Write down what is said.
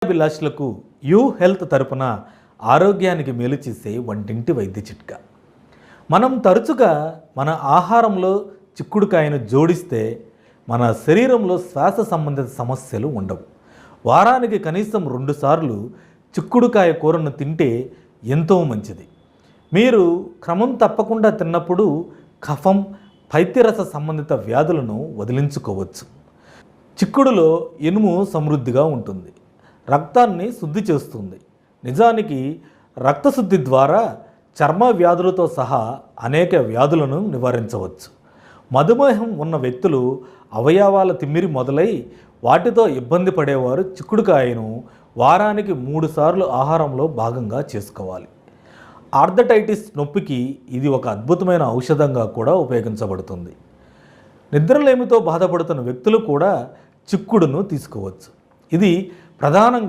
అభిలాషులకు you health తరపున ఆరోగ్యానికి మేలు చేసే వంటింటి వైద్య చిట్కా. మనం తరచుగా మన ఆహారంలో చిక్కుడుకాయను జోడిస్తే మన శరీరంలో శ్వాస సంబంధిత సమస్యలు ఉండవు. వారానికి కనీసం 2 సార్లు చిక్కుడుకాయ కూరను తింటే ఎంతో మంచిది. మీరు క్రమం తప్పకుండా తిన్నప్పుడు కఫం, పైత్యరస సంబంధిత వ్యాధులను వదిలించుకోవచ్చు. చిక్కుడులో ఇనుము సమృద్ధిగా ఉంటుంది. రక్తాన్ని శుద్ధి చేస్తుంది. నిజానికి రక్తశుద్ధి ద్వారా చర్మ వ్యాధులతో సహా అనేక వ్యాధులను నివారించవచ్చు. మధుమేహం ఉన్న వ్యక్తులు, అవయవాల తిమ్మిరి మొదలై వాటితో ఇబ్బంది పడేవారు చిక్కుడుకాయను వారానికి 3 సార్లు ఆహారంలో భాగంగా చేసుకోవాలి. ఆర్థరైటిస్ నొప్పికి ఇది ఒక అద్భుతమైన ఔషధంగా కూడా ఉపయోగించబడుతుంది. నిద్రలేమితో బాధపడుతున్న వ్యక్తులు కూడా చిక్కుడును తీసుకోవచ్చు. ఇది ప్రధానంగా